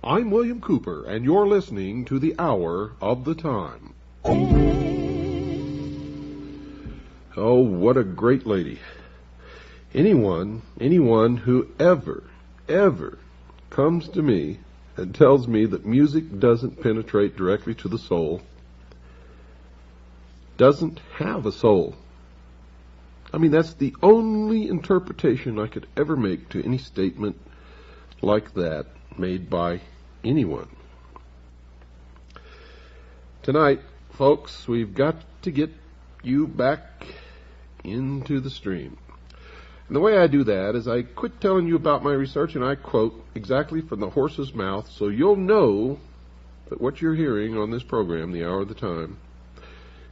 I'm William Cooper, and you're listening to the Hour of the Time. Oh, what a great lady. Anyone who ever comes to me and tells me that music doesn't penetrate directly to the soul doesn't have a soul. I mean, that's the only interpretation I could ever make to any statement like that made by anyone. Tonight, folks, we've got to get you back into the stream. And the way I do that is I quit telling you about my research and I quote exactly from the horse's mouth, so you'll know that what you're hearing on this program, The Hour of the Time,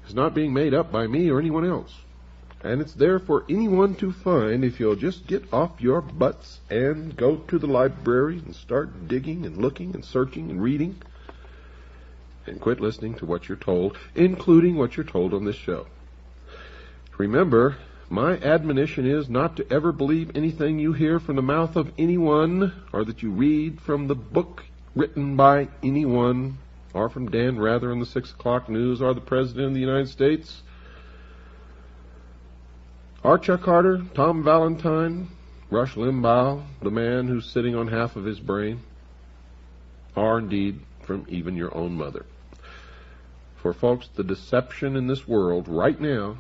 is not being made up by me or anyone else. And it's there for anyone to find if you'll just get off your butts and go to the library and start digging and looking and searching and reading and quit listening to what you're told, including what you're told on this show. Remember, my admonition is not to ever believe anything you hear from the mouth of anyone or that you read from the book written by anyone or from Dan Rather in the 6 o'clock news or the President of the United States or Chuck Carter, Tom Valentine, Rush Limbaugh, the man who's sitting on half of his brain, or indeed from even your own mother. For folks, the deception in this world right now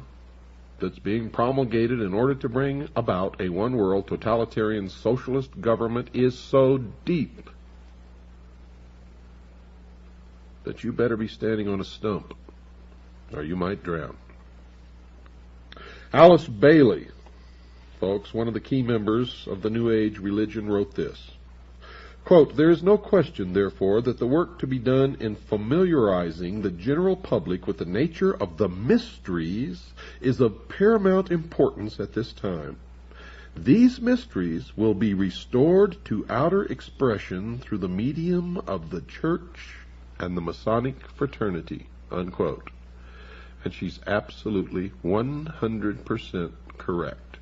that's being promulgated in order to bring about a one-world totalitarian socialist government is so deep that you better be standing on a stump or you might drown. Alice Bailey, folks, one of the key members of the New Age religion, wrote this. Quote, "There is no question, therefore, that the work to be done in familiarizing the general public with the nature of the mysteries is of paramount importance at this time. These mysteries will be restored to outer expression through the medium of the Church and the Masonic fraternity," unquote. And she's absolutely 100% correct.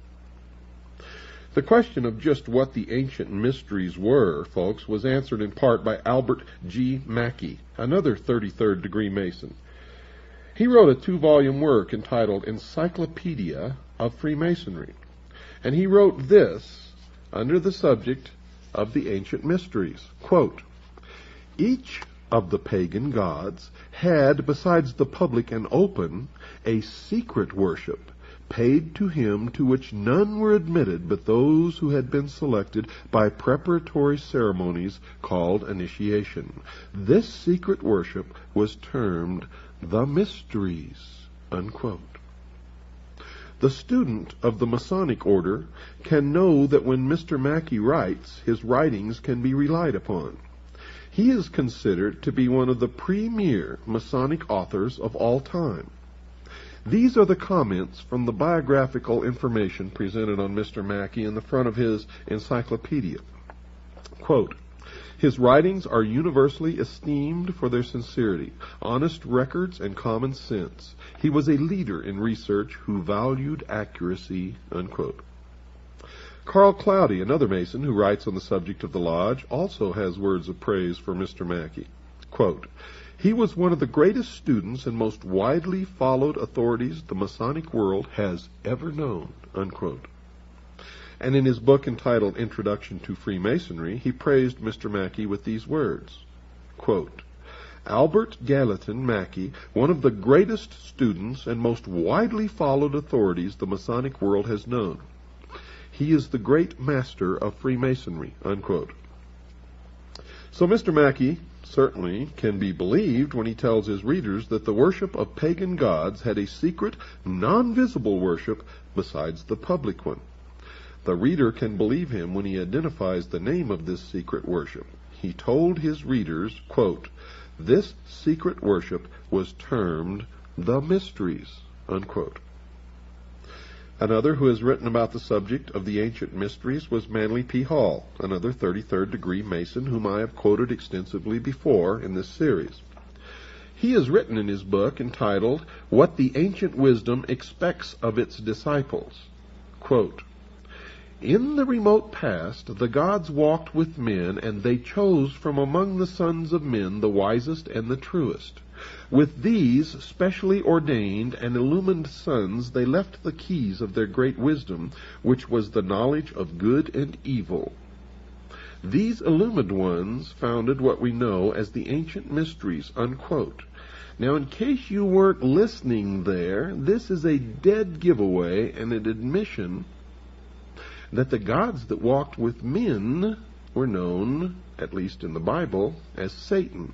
The question of just what the ancient mysteries were, folks, was answered in part by Albert G. Mackey, another 33rd degree Mason. He wrote a 2-volume work entitled Encyclopedia of Freemasonry, and he wrote this under the subject of the ancient mysteries. Quote, "Each of the pagan gods had, besides the public and open, a secret worship paid to him to which none were admitted but those who had been selected by preparatory ceremonies called initiation. This secret worship was termed the mysteries," unquote. The student of the Masonic order can know that when Mr. Mackey writes, his writings can be relied upon. He is considered to be one of the premier Masonic authors of all time. These are the comments from the biographical information presented on Mr. Mackey in the front of his encyclopedia. Quote, "His writings are universally esteemed for their sincerity, honest records, and common sense. He was a leader in research who valued accuracy," unquote. Carl Cloudy, another Mason who writes on the subject of the Lodge, also has words of praise for Mr. Mackey. Quote, "He was one of the greatest students and most widely followed authorities the Masonic world has ever known," unquote. And in his book entitled Introduction to Freemasonry, he praised Mr. Mackey with these words. Quote, "Albert Gallatin Mackey, one of the greatest students and most widely followed authorities the Masonic world has known. He is the great master of Freemasonry," unquote. So Mr. Mackey certainly can be believed when he tells his readers that the worship of pagan gods had a secret, non-visible worship besides the public one. The reader can believe him when he identifies the name of this secret worship. He told his readers, quote, "This secret worship was termed the mysteries," unquote. Another who has written about the subject of the ancient mysteries was Manly P. Hall, another 33rd degree Mason whom I have quoted extensively before in this series. He has written in his book entitled What the Ancient Wisdom Expects of Its Disciples. Quote, In the remote past, the gods walked with men, and they chose from among the sons of men the wisest and the truest. With these specially ordained and illumined sons, they left the keys of their great wisdom, which was the knowledge of good and evil. These illumined ones founded what we know as the ancient mysteries, unquote. Now, in case you weren't listening there, this is a dead giveaway and an admission that the gods that walked with men were known, at least in the Bible, as Satan.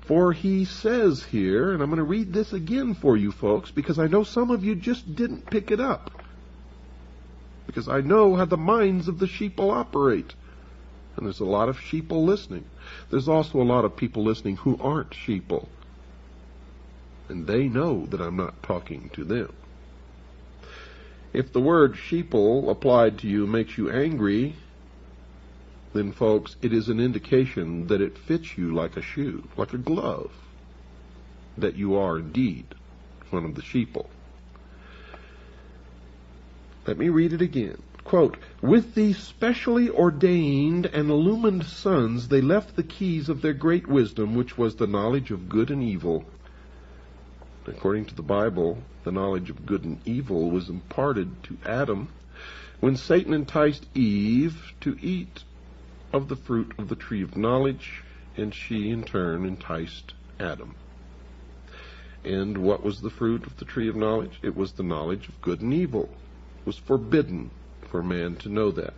For he says here, and I'm going to read this again for you folks, because I know some of you just didn't pick it up, because I know how the minds of the sheeple operate. And there's a lot of sheeple listening. There's also a lot of people listening who aren't sheeple. And they know that I'm not talking to them. If the word sheeple applied to you makes you angry, then folks, it is an indication that it fits you like a shoe, like a glove, that you are indeed one of the sheeple. Let me read it again. Quote, with these specially ordained and illumined sons, they left the keys of their great wisdom, which was the knowledge of good and evil. According to the Bible, the knowledge of good and evil was imparted to Adam when Satan enticed Eve to eat of the fruit of the tree of knowledge, and she in turn enticed Adam. And what was the fruit of the tree of knowledge? It was the knowledge of good and evil. It was forbidden for man to know that.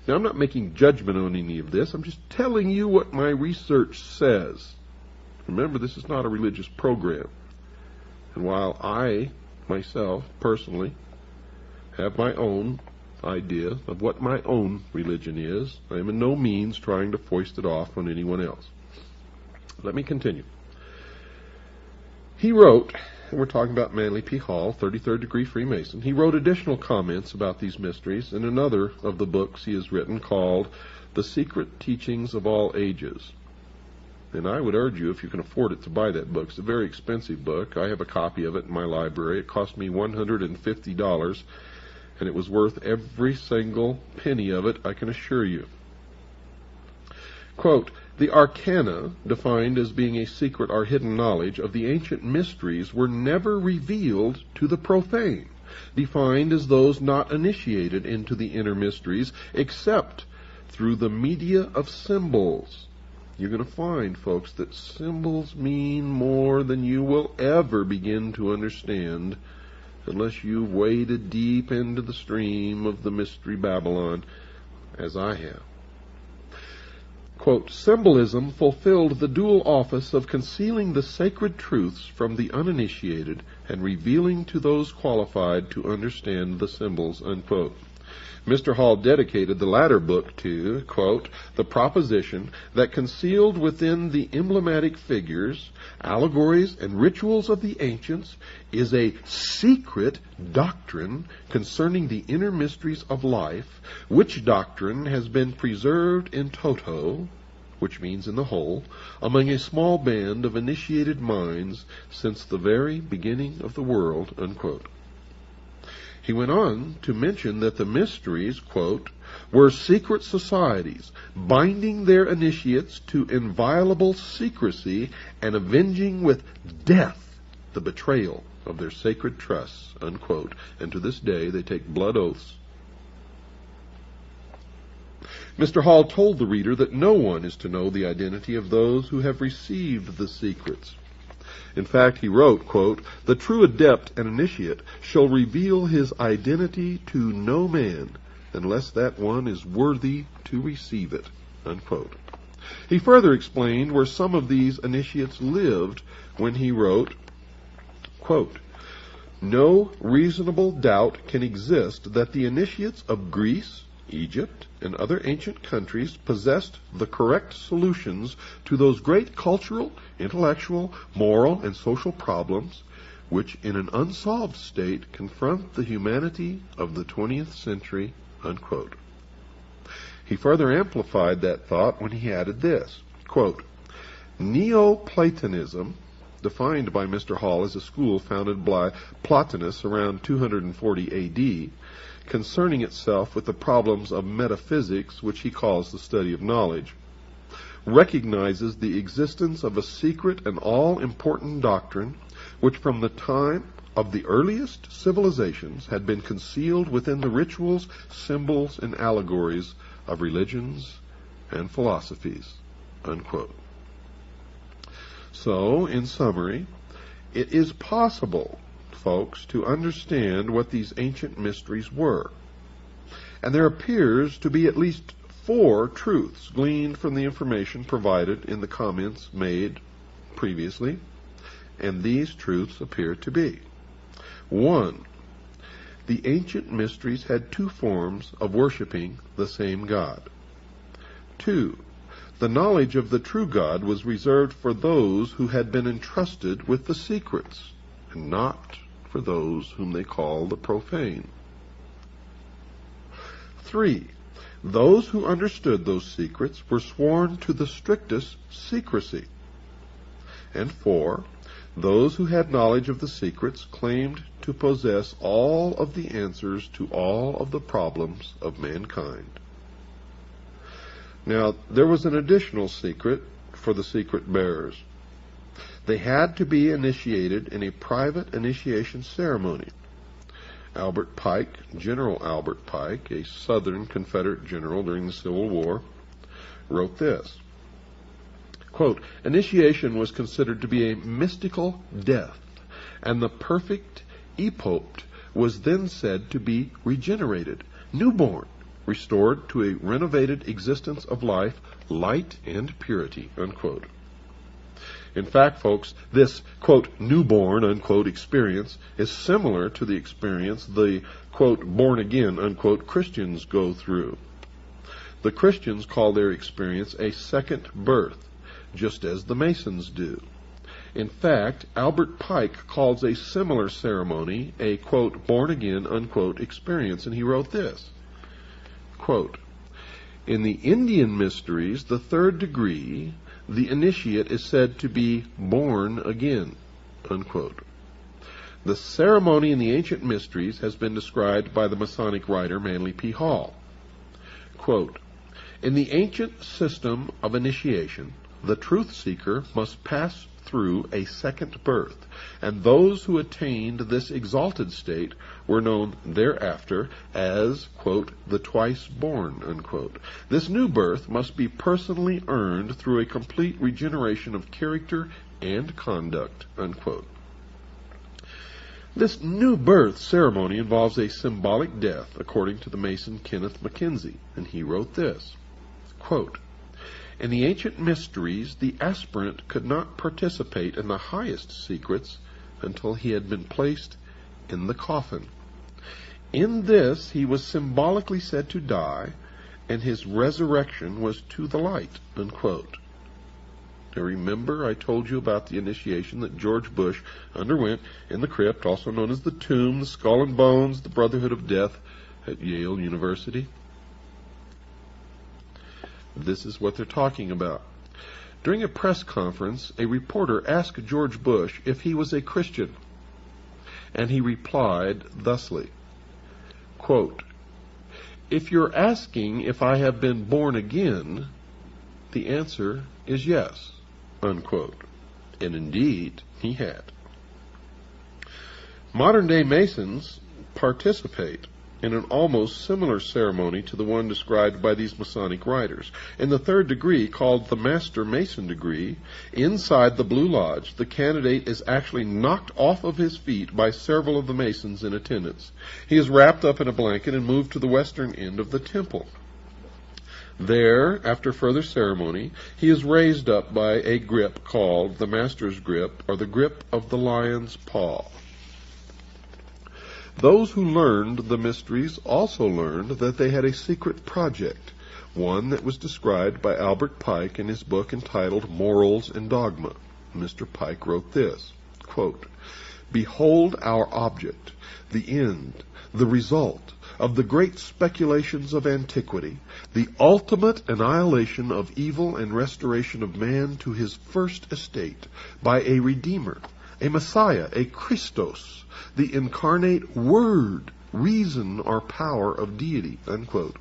Now, I'm not making judgment on any of this. I'm just telling you what my research says. Remember, this is not a religious program. And while I, myself, personally, have my own idea of what my own religion is, I am in no means trying to foist it off on anyone else. Let me continue. He wrote, and we're talking about Manly P. Hall, 33rd degree Freemason, he wrote additional comments about these mysteries in another of the books he has written called The Secret Teachings of All Ages. And I would urge you, if you can afford it, to buy that book. It's a very expensive book. I have a copy of it in my library. It cost me $150, and it was worth every single penny of it, I can assure you. Quote, the arcana, defined as being a secret or hidden knowledge of the ancient mysteries, were never revealed to the profane, defined as those not initiated into the inner mysteries, except through the media of symbols. You're going to find, folks, that symbols mean more than you will ever begin to understand unless you've waded deep into the stream of the mystery Babylon, as I have. Quote, symbolism fulfilled the dual office of concealing the sacred truths from the uninitiated and revealing to those qualified to understand the symbols, unquote. Mr. Hall dedicated the latter book to, quote, the proposition that concealed within the emblematic figures, allegories, and rituals of the ancients is a secret doctrine concerning the inner mysteries of life, which doctrine has been preserved in toto, which means in the whole, among a small band of initiated minds since the very beginning of the world, unquote. He went on to mention that the mysteries, quote, were secret societies, binding their initiates to inviolable secrecy and avenging with death the betrayal of their sacred trusts, unquote. And to this day they take blood oaths. Mr. Hall told the reader that no one is to know the identity of those who have received the secrets. In fact, he wrote, quote, the true adept and initiate shall reveal his identity to no man unless that one is worthy to receive it, unquote. He further explained where some of these initiates lived when he wrote, quote, no reasonable doubt can exist that the initiates of Greece, Egypt, and other ancient countries possessed the correct solutions to those great cultural, intellectual, moral, and social problems which in an unsolved state confront the humanity of the 20th century, unquote. He further amplified that thought when he added this, quote, Neoplatonism, defined by Mr. Hall as a school founded by Plotinus around 240 A.D., concerning itself with the problems of metaphysics, which he calls the study of knowledge, recognizes the existence of a secret and all-important doctrine which from the time of the earliest civilizations had been concealed within the rituals, symbols, and allegories of religions and philosophies." Unquote. So, in summary, it is possible, folks, to understand what these ancient mysteries were. And there appears to be at least 4 truths gleaned from the information provided in the comments made previously, and these truths appear to be: 1. The ancient mysteries had 2 forms of worshiping the same God. 2. The knowledge of the true God was reserved for those who had been entrusted with the secrets, and not for those whom they call the profane. 3. Those who understood those secrets were sworn to the strictest secrecy. And 4. Those who had knowledge of the secrets claimed to possess all of the answers to all of the problems of mankind. Now, there was an additional secret for the secret bearers. They had to be initiated in a private initiation ceremony. Albert Pike, General Albert Pike, a Southern Confederate general during the Civil War, wrote this, quote, "Initiation was considered to be a mystical death, and the perfect epopt was then said to be regenerated, newborn, restored to a renovated existence of life, light, and purity." Unquote. In fact, folks, this, quote, newborn, unquote, experience is similar to the experience the, quote, born-again, unquote, Christians go through. The Christians call their experience a second birth, just as the Masons do. In fact, Albert Pike calls a similar ceremony a, quote, born-again, unquote, experience, and he wrote this, quote, "In the Indian mysteries, the 3rd degree, the initiate is said to be born again," unquote. The ceremony in the ancient mysteries has been described by the Masonic writer Manly P. Hall. Quote, "In the ancient system of initiation, the truth seeker must pass through a second birth, and those who attained this exalted state were known thereafter as, quote, the twice born," unquote. This new birth must be personally earned through a complete regeneration of character and conduct, unquote. This new birth ceremony involves a symbolic death, according to the Mason Kenneth Mackenzie, and he wrote this, quote, "In the ancient mysteries, the aspirant could not participate in the highest secrets until he had been placed in the coffin. In this, he was symbolically said to die, and his resurrection was to the light," unquote. Now remember I told you about the initiation that George Bush underwent in the crypt, also known as the tomb, the skull and bones, the Brotherhood of Death at Yale University? This is what they're talking about. During a press conference, a reporter asked George Bush if he was a Christian, and he replied thusly, quote, "If you're asking if I have been born again, the answer is yes," unquote. And indeed, he had. Modern-day Masons participate in an almost similar ceremony to the one described by these Masonic writers. In the 3rd degree, called the Master Mason degree, inside the Blue Lodge, the candidate is actually knocked off of his feet by several of the Masons in attendance. He is wrapped up in a blanket and moved to the western end of the temple. There, after further ceremony, he is raised up by a grip called the Master's grip, or the grip of the lion's paw. Those who learned the mysteries also learned that they had a secret project, one that was described by Albert Pike in his book entitled Morals and Dogma. Mr. Pike wrote this, quote, "Behold our object, the end, the result of the great speculations of antiquity, the ultimate annihilation of evil and restoration of man to his first estate by a Redeemer, a Messiah, a Christos, the incarnate Word reason or power of deity, unquote.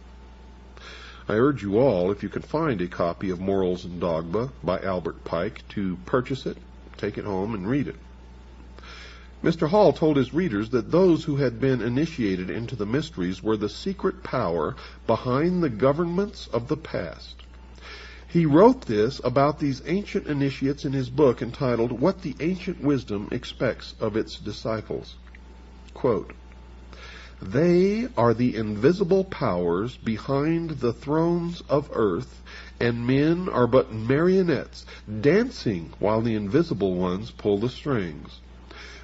I urge you all, if you can find a copy of Morals and Dogma by Albert Pike, to purchase it, take it home, and read it. Mr. Hall told his readers that those who had been initiated into the mysteries were the secret power behind the governments of the past. He wrote this about these ancient initiates in his book entitled What the Ancient Wisdom Expects of Its Disciples. Quote, "They are the invisible powers behind the thrones of earth, and men are but marionettes dancing while the invisible ones pull the strings.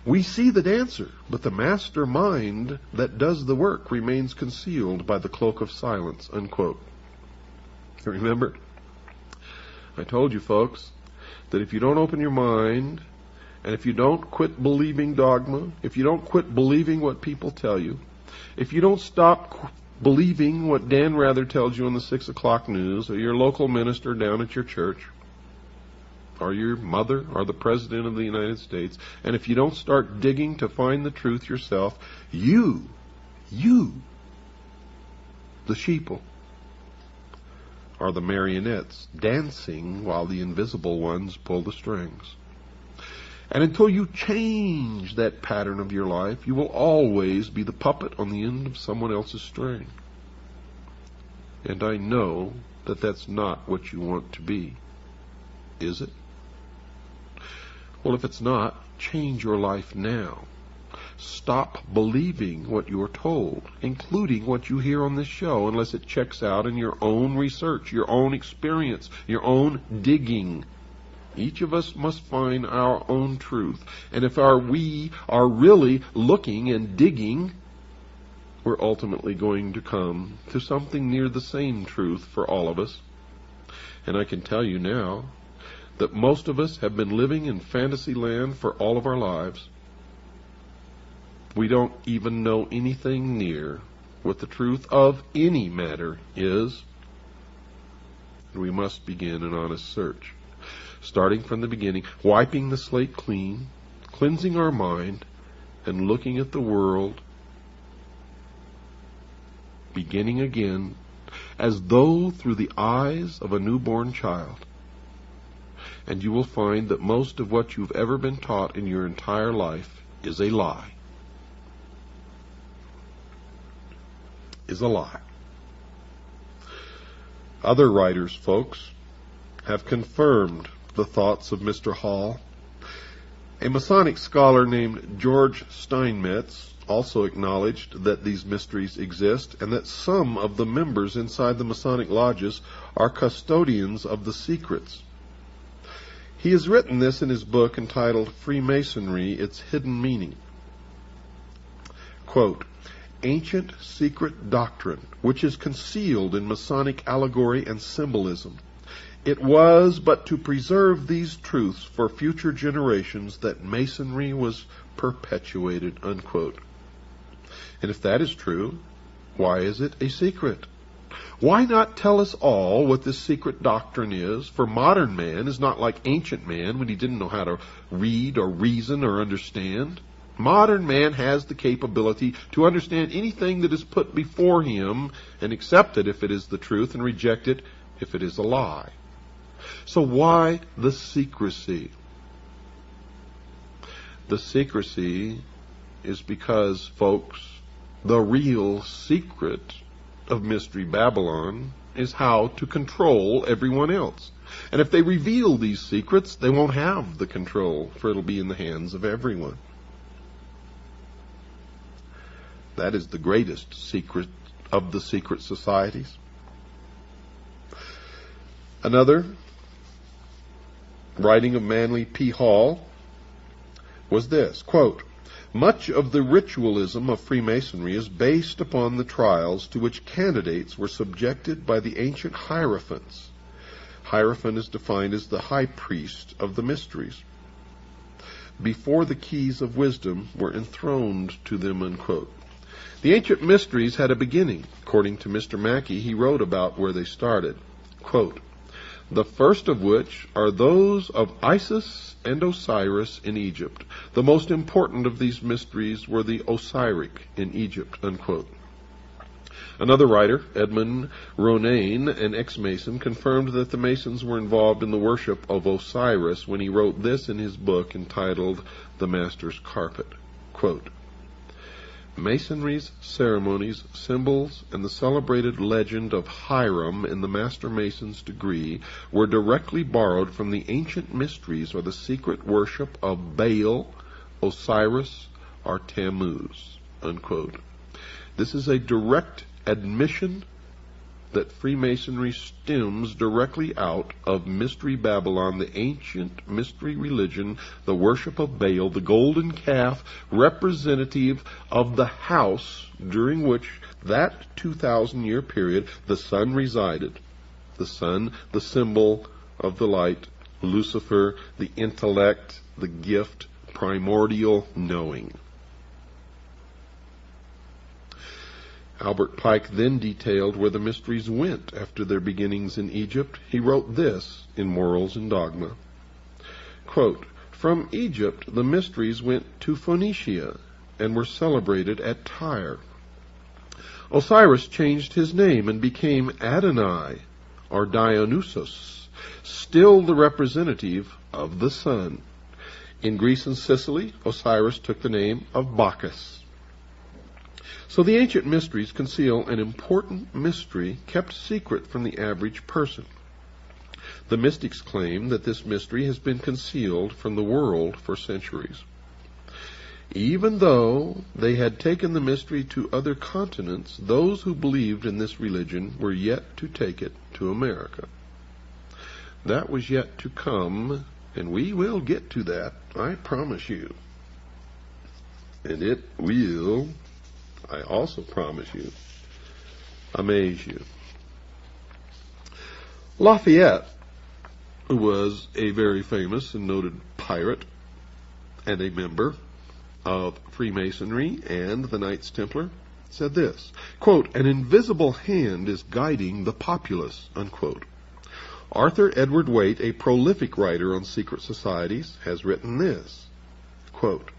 We see the dancer, but the master mind that does the work remains concealed by the cloak of silence," unquote. Remember, I told you folks that if you don't open your mind, and if you don't quit believing dogma, if you don't quit believing what people tell you, if you don't stop believing what Dan Rather tells you on the 6 o'clock news, or your local minister down at your church, or your mother, or the President of the United States, and if you don't start digging to find the truth yourself, you, the sheeple, are the marionettes dancing while the invisible ones pull the strings. And until you change that pattern of your life, you will always be the puppet on the end of someone else's string. And I know that that's not what you want to be. Is it? Well, if it's not, change your life now. Stop believing what you're told, including what you hear on this show, unless it checks out in your own research, your own experience, your own digging. Each of us must find our own truth. And if we are really looking and digging, we're ultimately going to come to something near the same truth for all of us. And I can tell you now that most of us have been living in fantasy land for all of our lives. We don't even know anything near what the truth of any matter is. And we must begin an honest search, starting from the beginning, wiping the slate clean, cleansing our mind, and looking at the world, beginning again, as though through the eyes of a newborn child. And you will find that most of what you've ever been taught in your entire life is a lie. Is a lie. Other writers, folks, have confirmed the thoughts of Mr. Hall. A Masonic scholar named George Steinmetz also acknowledged that these mysteries exist and that some of the members inside the Masonic lodges are custodians of the secrets. He has written this in his book entitled Freemasonry, Its Hidden Meaning. Quote, "Ancient secret doctrine, which is concealed in Masonic allegory and symbolism. It was but to preserve these truths for future generations that Masonry was perpetuated," unquote. And if that is true, why is it a secret? Why not tell us all what this secret doctrine is? For modern man is not like ancient man when he didn't know how to read or reason or understand. Modern man has the capability to understand anything that is put before him and accept it if it is the truth and reject it if it is a lie. So why the secrecy? The secrecy is because, folks, the real secret of Mystery Babylon is how to control everyone else. And if they reveal these secrets, they won't have the control, for it'll be in the hands of everyone. That is the greatest secret of the secret societies. Another writing of Manly P. Hall was this, quote, "Much of the ritualism of Freemasonry is based upon the trials to which candidates were subjected by the ancient hierophants." Hierophant is defined as the high priest of the mysteries. "Before the keys of wisdom were enthroned to them," unquote. The ancient mysteries had a beginning. According to Mr. Mackey, he wrote about where they started. Quote, the first of which are those of Isis and Osiris in Egypt. The most important of these mysteries were the Osiric in Egypt, unquote. Another writer, Edmund Ronayne, an ex-Mason, confirmed that the Masons were involved in the worship of Osiris when he wrote this in his book entitled The Master's Carpet. Quote, Masonry's ceremonies, symbols, and the celebrated legend of Hiram in the Master Mason's degree were directly borrowed from the ancient mysteries or the secret worship of Baal, Osiris, or Tammuz, unquote. This is a direct admission that Freemasonry stems directly out of Mystery Babylon, the ancient mystery religion, the worship of Baal, the golden calf, representative of the house during which that 2,000-year period the sun resided. The sun, the symbol of the light, Lucifer, the intellect, the gift, primordial knowing. Albert Pike then detailed where the mysteries went after their beginnings in Egypt. He wrote this in Morals and Dogma. Quote, From Egypt the mysteries went to Phoenicia and were celebrated at Tyre. Osiris changed his name and became Adonai, or Dionysus, still the representative of the sun. In Greece and Sicily, Osiris took the name of Bacchus. So the ancient mysteries conceal an important mystery kept secret from the average person. The mystics claim that this mystery has been concealed from the world for centuries. Even though they had taken the mystery to other continents, those who believed in this religion were yet to take it to America. That was yet to come, and we will get to that, I promise you. And it will, I also promise you, amaze you. Lafayette, who was a very famous and noted pirate and a member of Freemasonry and the Knights Templar, said this, quote, An invisible hand is guiding the populace, unquote. Arthur Edward Waite, a prolific writer on secret societies, has written this, quote,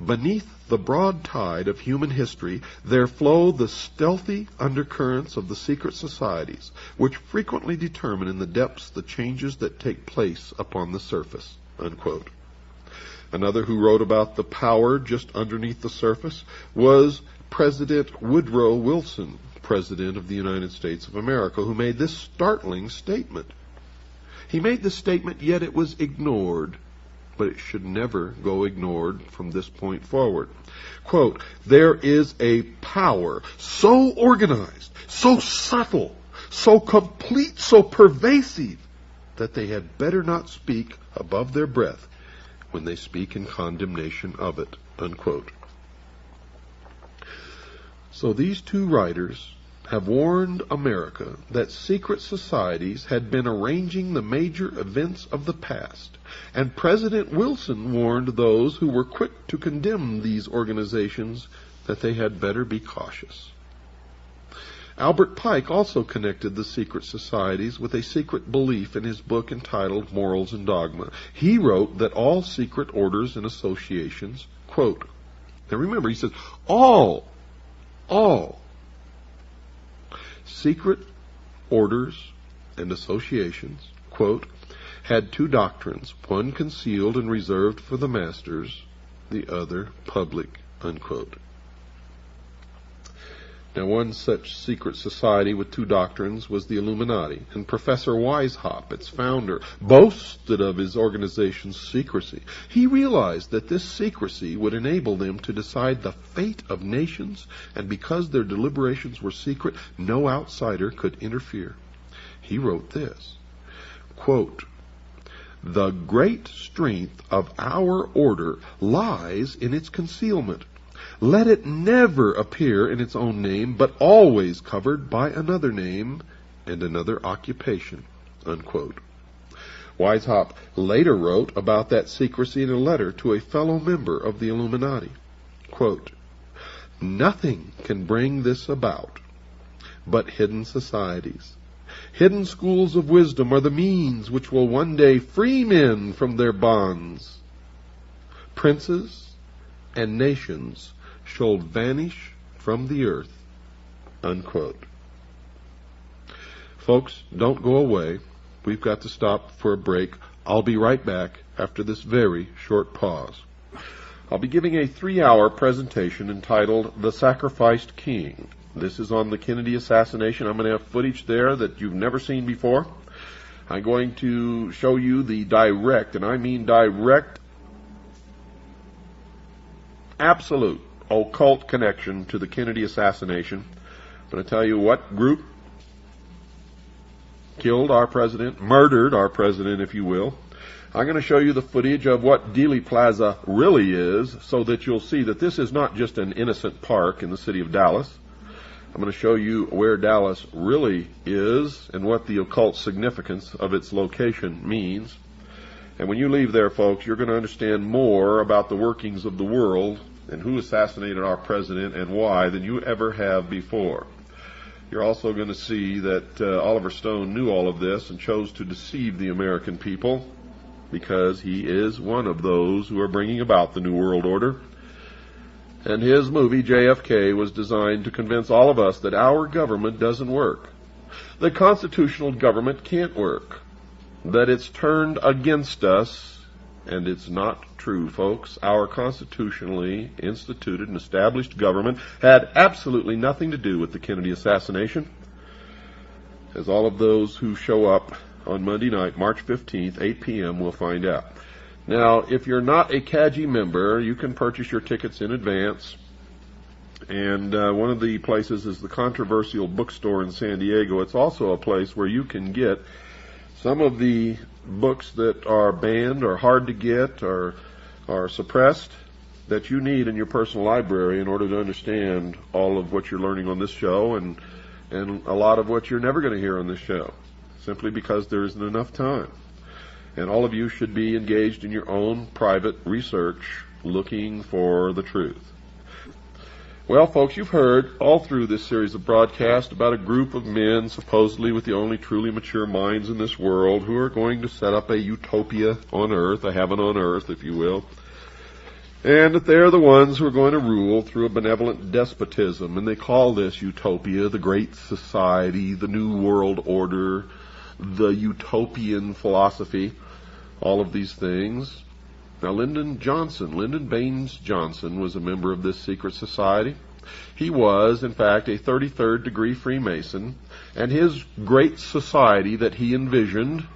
Beneath the broad tide of human history there flow the stealthy undercurrents of the secret societies, which frequently determine in the depths the changes that take place upon the surface, unquote. Another who wrote about the power just underneath the surface was President Woodrow Wilson, President of the United States of America, who made this startling statement. He made this statement, yet it was ignored. But it should never go ignored from this point forward. Quote, There is a power so organized, so subtle, so complete, so pervasive, that they had better not speak above their breath when they speak in condemnation of it, unquote. So these two writers have warned America that secret societies had been arranging the major events of the past, and President Wilson warned those who were quick to condemn these organizations that they had better be cautious. Albert Pike also connected the secret societies with a secret belief in his book entitled Morals and Dogma. He wrote that all secret orders and associations, quote, now remember, he says, all secret orders and associations, quote, had two doctrines, one concealed and reserved for the masters, the other public, unquote. Now, one such secret society with two doctrines was the Illuminati, and Professor Weishaupt, its founder, boasted of his organization's secrecy. He realized that this secrecy would enable them to decide the fate of nations, and because their deliberations were secret, no outsider could interfere. He wrote this, quote, The great strength of our order lies in its concealment. Let it never appear in its own name, but always covered by another name and another occupation, unquote. Weishaupt later wrote about that secrecy in a letter to a fellow member of the Illuminati. Quote, Nothing can bring this about but hidden societies. Hidden schools of wisdom are the means which will one day free men from their bonds. Princes and nations shall vanish from the earth." Unquote. Folks, don't go away. We've got to stop for a break. I'll be right back after this very short pause. I'll be giving a 3-hour presentation entitled "The Sacrificed King." This is on the Kennedy assassination. I'm going to have footage there that you've never seen before. I'm going to show you the direct, and I mean direct, absolute occult connection to the Kennedy assassination. I'm going to tell you what group killed our president, murdered our president, if you will. I'm going to show you the footage of what Dealey Plaza really is, so that you'll see that this is not just an innocent park in the city of Dallas. I'm going to show you where Dallas really is and what the occult significance of its location means. And when you leave there, folks, you're going to understand more about the workings of the world and who assassinated our president and why than you ever have before. You're also going to see that Oliver Stone knew all of this and chose to deceive the American people, because he is one of those who are bringing about the New World Order. And his movie, JFK, was designed to convince all of us that our government doesn't work, that constitutional government can't work, that it's turned against us, and it's not true, folks. Our constitutionally instituted and established government had absolutely nothing to do with the Kennedy assassination, as all of those who show up on Monday night, March 15th, 8 p.m., will find out. Now, if you're not a CAGI member, you can purchase your tickets in advance. And one of the places is the Controversial Bookstore in San Diego. It's also a place where you can get some of the books that are banned or hard to get or are suppressed that you need in your personal library in order to understand all of what you're learning on this show and a lot of what you're never going to hear on this show, simply because there isn't enough time. And all of you should be engaged in your own private research looking for the truth. Well, folks, you've heard all through this series of broadcasts about a group of men, supposedly with the only truly mature minds in this world, who are going to set up a utopia on earth, a heaven on earth, if you will. And that they're the ones who are going to rule through a benevolent despotism. And they call this utopia the Great Society, the New World Order, the utopian philosophy, all of these things. Now, Lyndon Baines Johnson was a member of this secret society. He was, in fact, a 33rd degree Freemason, and his great society that he envisioned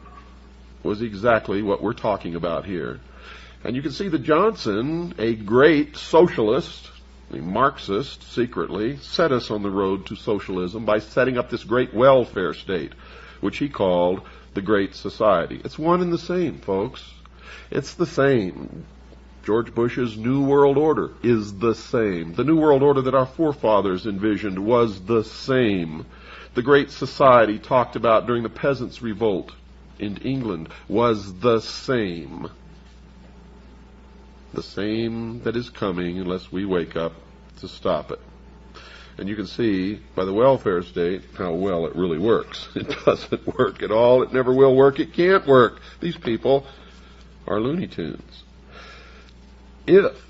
was exactly what we're talking about here. And you can see that Johnson, a great socialist, a Marxist, secretly, set us on the road to socialism by setting up this great welfare state, which he called the Great Society. It's one and the same, folks. It's the same. George Bush's New World Order is the same. The New World Order that our forefathers envisioned was the same. The Great Society talked about during the Peasants' Revolt in England was the same. The same that is coming unless we wake up to stop it. And you can see by the welfare state how well it really works. It doesn't work at all. It never will work. It can't work. These people are Looney Tunes. If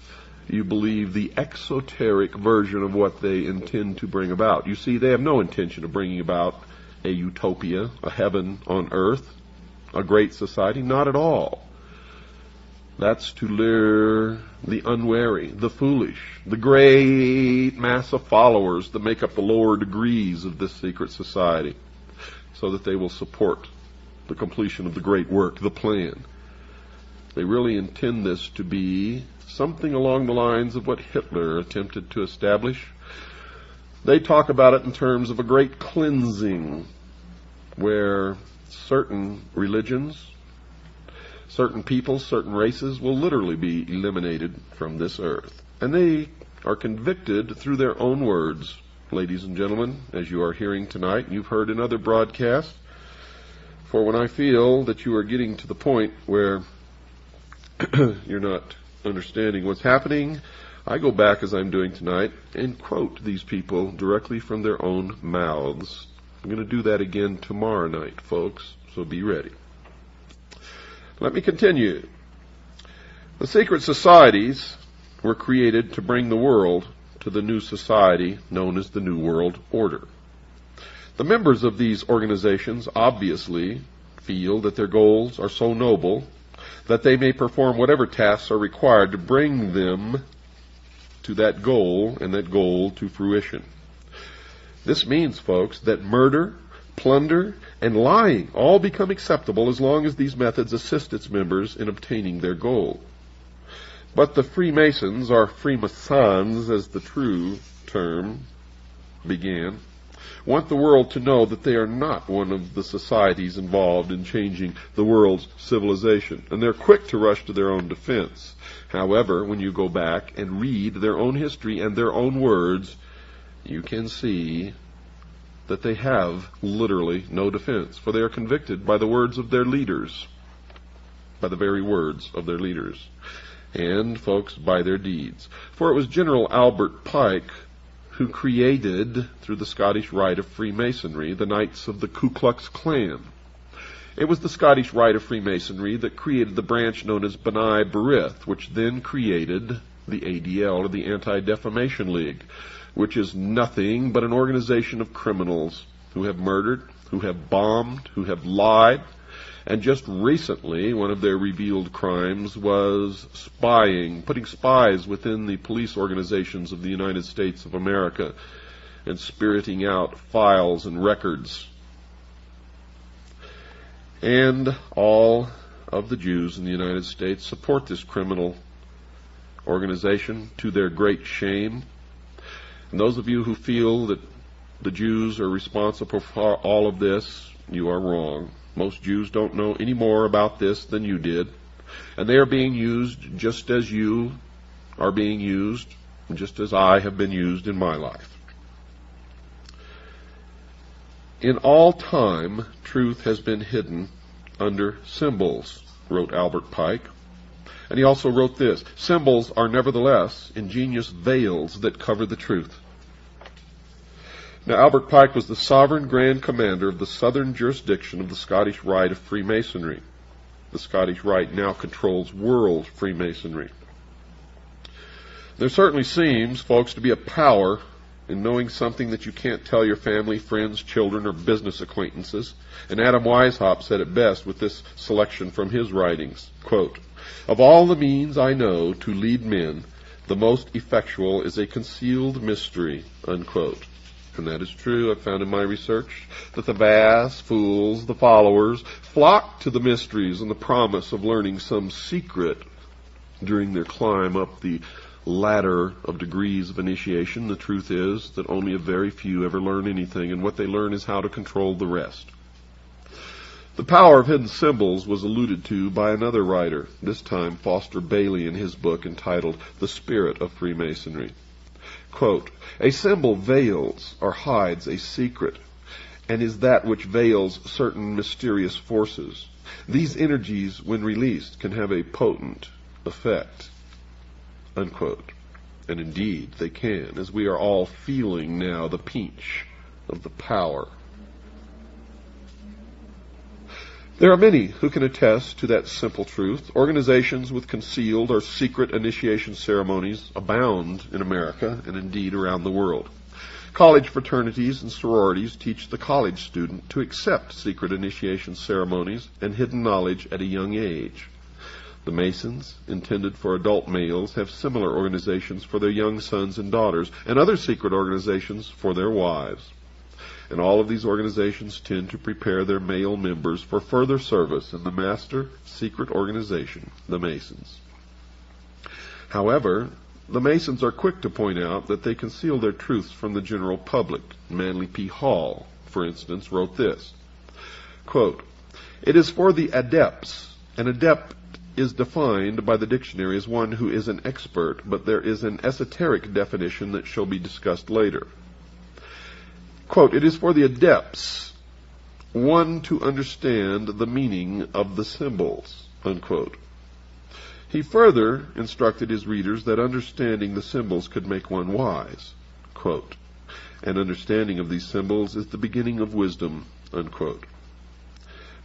you believe the exoteric version of what they intend to bring about. You see, they have no intention of bringing about a utopia, a heaven on earth, a great society. Not at all. That's to lure the unwary, the foolish, the great mass of followers that make up the lower degrees of this secret society, so that they will support the completion of the great work, the plan. They really intend this to be something along the lines of what Hitler attempted to establish. They talk about it in terms of a great cleansing, where certain religions, certain peoples, certain races will literally be eliminated from this earth. And they are convicted through their own words, ladies and gentlemen, as you are hearing tonight, and you've heard in other broadcasts. For when I feel that you are getting to the point where you're not understanding what's happening, I go back, as I'm doing tonight, and quote these people directly from their own mouths. I'm going to do that again tomorrow night, folks, so be ready. Let me continue. The secret societies were created to bring the world to the new society known as the New World Order. The members of these organizations obviously feel that their goals are so noble that they may perform whatever tasks are required to bring them to that goal and that goal to fruition. This means, folks, that murder, plunder, and lying all become acceptable as long as these methods assist its members in obtaining their goal. But the Freemasons, or Freemasons as the true term began, want the world to know that they are not one of the societies involved in changing the world's civilization, and they're quick to rush to their own defense. However, when you go back and read their own history and their own words, you can see that they have literally no defense, for they are convicted by the words of their leaders, by the very words of their leaders, and, folks, by their deeds. For it was General Albert Pike who created, through the Scottish Rite of Freemasonry, the Knights of the Ku Klux Klan. It was the Scottish Rite of Freemasonry that created the branch known as B'nai B'rith, which then created the ADL, or the Anti-Defamation League, which is nothing but an organization of criminals who have murdered, who have bombed, who have lied, and just recently one of their revealed crimes was spying, putting spies within the police organizations of the United States of America and spiriting out files and records. And all of the Jews in the United States support this criminal organization to their great shame. And those of you who feel that the Jews are responsible for all of this, you are wrong. Most Jews don't know any more about this than you did. And they are being used just as you are being used, just as I have been used in my life. In all time, truth has been hidden under symbols, wrote Albert Pike. And he also wrote this: symbols are nevertheless ingenious veils that cover the truth. Now, Albert Pike was the sovereign grand commander of the southern jurisdiction of the Scottish Rite of Freemasonry. The Scottish Rite now controls world Freemasonry. There certainly seems, folks, to be a power in knowing something that you can't tell your family, friends, children, or business acquaintances. And Adam Weishaupt said it best with this selection from his writings. Quote, "Of all the means I know to lead men, the most effectual is a concealed mystery," unquote. And that is true. I've found in my research that the vast fools, the followers, flock to the mysteries and the promise of learning some secret during their climb up the ladder of degrees of initiation. The truth is that only a very few ever learn anything, and what they learn is how to control the rest. The power of hidden symbols was alluded to by another writer, this time Foster Bailey, in his book entitled The Spirit of Freemasonry. Quote, "A symbol veils or hides a secret, and is that which veils certain mysterious forces. These energies, when released, can have a potent effect," unquote. And indeed, they can, as we are all feeling now the pinch of the power. There are many who can attest to that simple truth. Organizations with concealed or secret initiation ceremonies abound in America and indeed around the world. College fraternities and sororities teach the college student to accept secret initiation ceremonies and hidden knowledge at a young age. The Masons, intended for adult males, have similar organizations for their young sons and daughters, and other secret organizations for their wives. And all of these organizations tend to prepare their male members for further service in the master secret organization, the Masons. However, the Masons are quick to point out that they conceal their truths from the general public. Manly P. Hall, for instance, wrote this, quote, "It is for the adepts. An adept is defined by the dictionary as one who is an expert, but there is an esoteric definition that shall be discussed later. Quote, "It is for the adepts, one to understand the meaning of the symbols," unquote. He further instructed his readers that understanding the symbols could make one wise. Quote, and understanding of these symbols is the beginning of wisdom, unquote.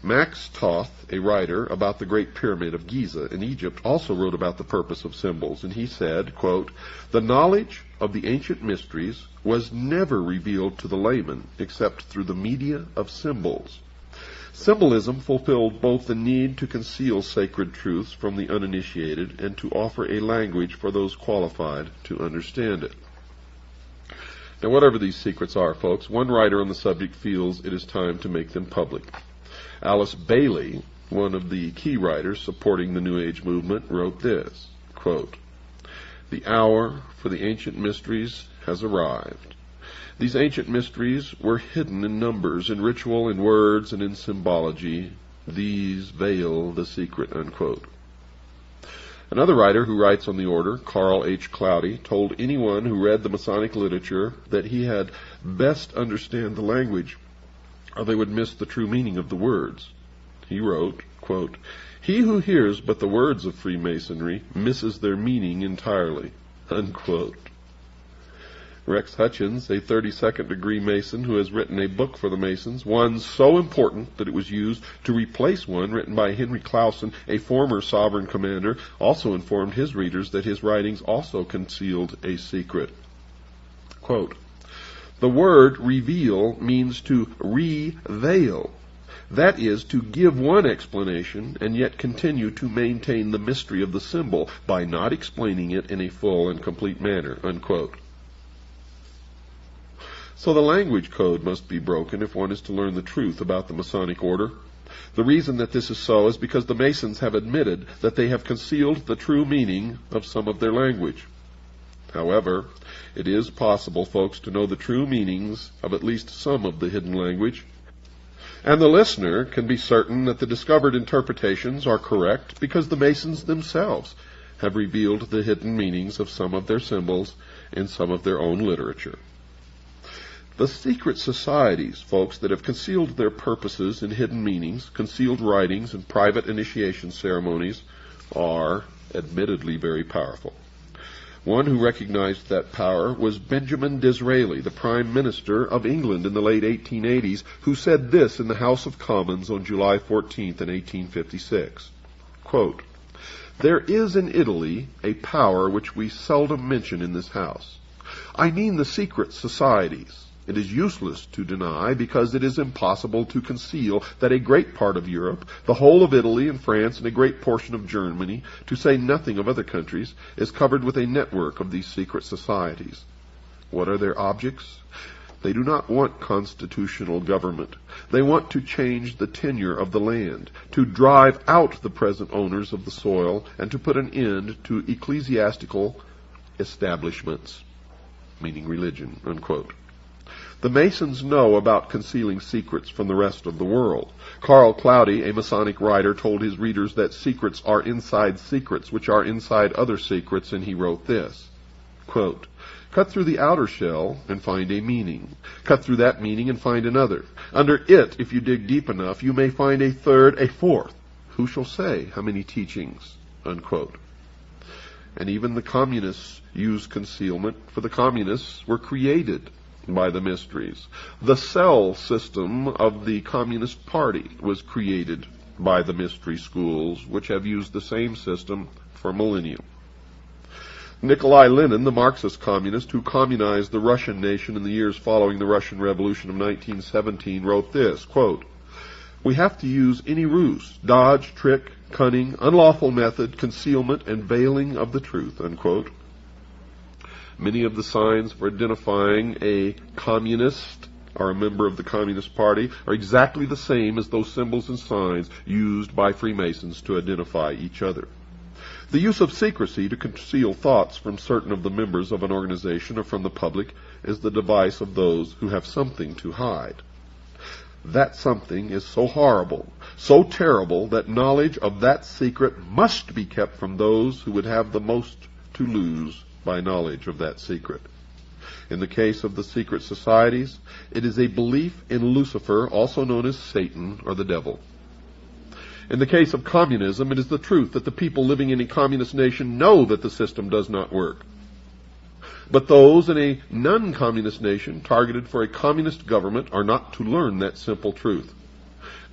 Max Toth, a writer about the Great Pyramid of Giza in Egypt, also wrote about the purpose of symbols, and he said, quote, "The knowledge of the ancient mysteries was never revealed to the layman except through the media of symbols. Symbolism fulfilled both the need to conceal sacred truths from the uninitiated and to offer a language for those qualified to understand it." Now, whatever these secrets are, folks, one writer on the subject feels it is time to make them public. Alice Bailey, one of the key writers supporting the New Age movement, wrote this, quote, "The hour for the ancient mysteries has arrived. These ancient mysteries were hidden in numbers, in ritual, in words, and in symbology. These veil the secret," unquote. Another writer who writes on the order, Carl H. Cloudy, told anyone who read the Masonic literature that he had best understand the language, or they would miss the true meaning of the words. He wrote, quote, "He who hears but the words of Freemasonry misses their meaning entirely," unquote. Rex Hutchins, a 32nd degree Mason who has written a book for the Masons, one so important that it was used to replace one written by Henry Clausen, a former sovereign commander, also informed his readers that his writings also concealed a secret. Quote, "The word reveal means to re-veil. That is, to give one explanation and yet continue to maintain the mystery of the symbol by not explaining it in a full and complete manner," unquote. So the language code must be broken if one is to learn the truth about the Masonic order. The reason that this is so is because the Masons have admitted that they have concealed the true meaning of some of their language. However, it is possible, folks, to know the true meanings of at least some of the hidden language, and the listener can be certain that the discovered interpretations are correct because the Masons themselves have revealed the hidden meanings of some of their symbols in some of their own literature. The secret societies, folks, that have concealed their purposes and hidden meanings, concealed writings, and private initiation ceremonies are admittedly very powerful. One who recognized that power was Benjamin Disraeli, the Prime Minister of England in the late 1880s, who said this in the House of Commons on July 14th in 1856. Quote, "There is in Italy a power which we seldom mention in this House. I mean the secret societies. It is useless to deny, because it is impossible to conceal, that a great part of Europe, the whole of Italy and France, and a great portion of Germany, to say nothing of other countries, is covered with a network of these secret societies. What are their objects? They do not want constitutional government. They want to change the tenure of the land, to drive out the present owners of the soil, and to put an end to ecclesiastical establishments," meaning religion, unquote. The Masons know about concealing secrets from the rest of the world. Carl Cloudy, a Masonic writer, told his readers that secrets are inside secrets, which are inside other secrets, and he wrote this, quote, "Cut through the outer shell and find a meaning. Cut through that meaning and find another. Under it, if you dig deep enough, you may find a third, a fourth. Who shall say how many teachings?" Unquote. And even the communists use concealment, for the communists were created by the mysteries. The cell system of the Communist Party was created by the mystery schools, which have used the same system for millennia. Nikolai Lenin, the Marxist communist who communized the Russian nation in the years following the Russian Revolution of 1917, wrote this, quote, "We have to use any ruse, dodge, trick, cunning, unlawful method, concealment, and veiling of the truth," unquote. Many of the signs for identifying a communist or a member of the Communist Party are exactly the same as those symbols and signs used by Freemasons to identify each other. The use of secrecy to conceal thoughts from certain of the members of an organization or from the public is the device of those who have something to hide. That something is so horrible, so terrible, that knowledge of that secret must be kept from those who would have the most to lose by knowledge of that secret. In the case of the secret societies, it is a belief in Lucifer, also known as Satan or the devil. In the case of communism, it is the truth that the people living in a communist nation know that the system does not work. But those in a non-communist nation targeted for a communist government are not to learn that simple truth.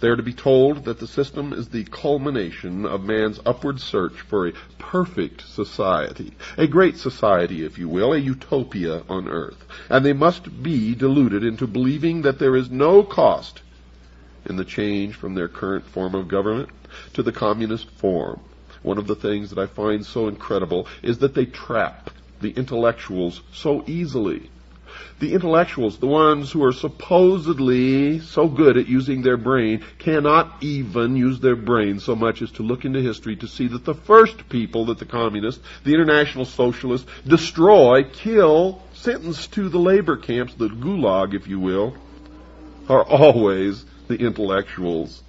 They are to be told that the system is the culmination of man's upward search for a perfect society, a great society, if you will, a utopia on earth. And they must be deluded into believing that there is no cost in the change from their current form of government to the communist form. One of the things that I find so incredible is that they trap the intellectuals so easily. The intellectuals, the ones who are supposedly so good at using their brain, cannot even use their brain so much as to look into history to see that the first people that the communists, the international socialists, destroy, kill, sentence to the labor camps, the gulag, if you will, are always the intellectuals.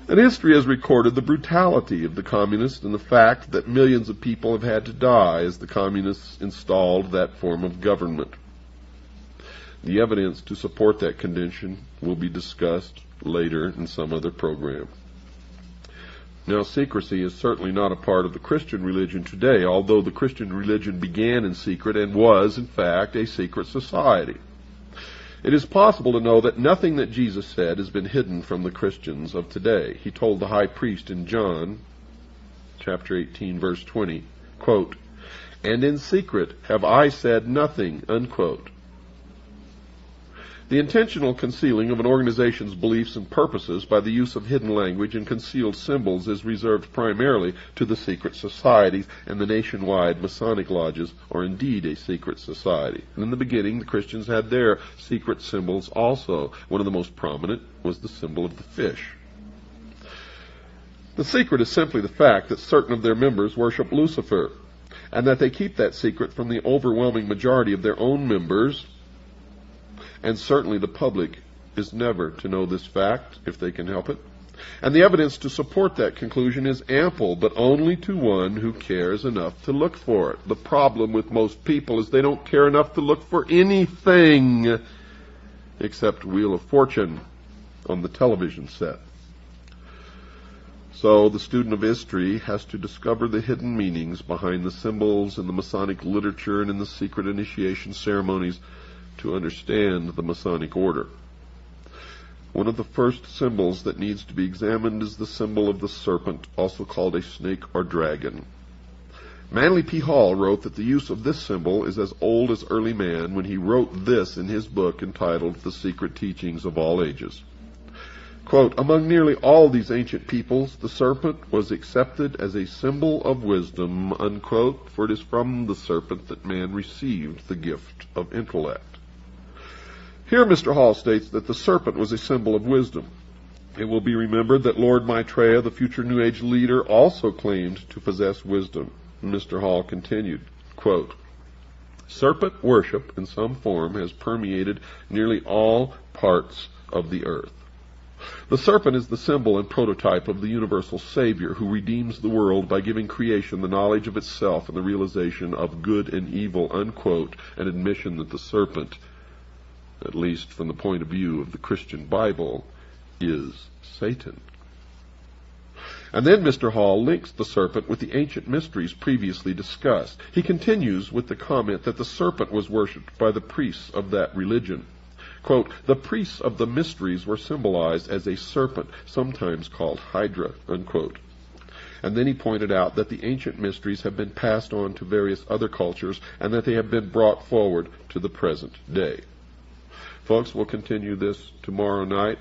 And history has recorded the brutality of the communists and the fact that millions of people have had to die as the communists installed that form of government. The evidence to support that condition will be discussed later in some other program. Now, secrecy is certainly not a part of the Christian religion today, although the Christian religion began in secret and was, in fact, a secret society. It is possible to know that nothing that Jesus said has been hidden from the Christians of today. He told the high priest in John, chapter 18, verse 20, quote, "And in secret have I said nothing," unquote. The intentional concealing of an organization's beliefs and purposes by the use of hidden language and concealed symbols is reserved primarily to the secret societies, and the nationwide Masonic lodges are indeed a secret society. And in the beginning, the Christians had their secret symbols also. One of the most prominent was the symbol of the fish. The secret is simply the fact that certain of their members worship Lucifer, and that they keep that secret from the overwhelming majority of their own members. And certainly the public is never to know this fact, if they can help it. And the evidence to support that conclusion is ample, but only to one who cares enough to look for it. The problem with most people is they don't care enough to look for anything except Wheel of Fortune on the television set. So the student of history has to discover the hidden meanings behind the symbols in the Masonic literature and in the secret initiation ceremonies to understand the Masonic order. One of the first symbols that needs to be examined is the symbol of the serpent, also called a snake or dragon. Manly P. Hall wrote that the use of this symbol is as old as early man when he wrote this in his book entitled The Secret Teachings of All Ages. Quote, "Among nearly all these ancient peoples, the serpent was accepted as a symbol of wisdom," unquote, for it is from the serpent that man received the gift of intellect. Here Mr. Hall states that the serpent was a symbol of wisdom. It will be remembered that Lord Maitreya, the future New Age leader, also claimed to possess wisdom. Mr. Hall continued, quote, "Serpent worship in some form has permeated nearly all parts of the earth. The serpent is the symbol and prototype of the universal Savior who redeems the world by giving creation the knowledge of itself and the realization of good and evil," unquote, an admission that the serpent, at least from the point of view of the Christian Bible, is Satan. And then Mr. Hall links the serpent with the ancient mysteries previously discussed. He continues with the comment that the serpent was worshipped by the priests of that religion. Quote, "The priests of the mysteries were symbolized as a serpent, sometimes called Hydra," unquote. And then he pointed out that the ancient mysteries have been passed on to various other cultures and that they have been brought forward to the present day. Folks, we'll continue this tomorrow night.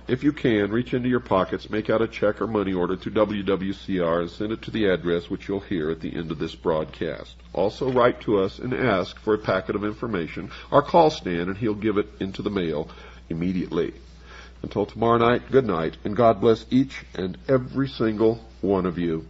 If you can, reach into your pockets, make out a check or money order to WWCR and send it to the address which you'll hear at the end of this broadcast. Also write to us and ask for a packet of information or call Stan and he'll give it into the mail immediately. Until tomorrow night, good night, and God bless each and every single one of you.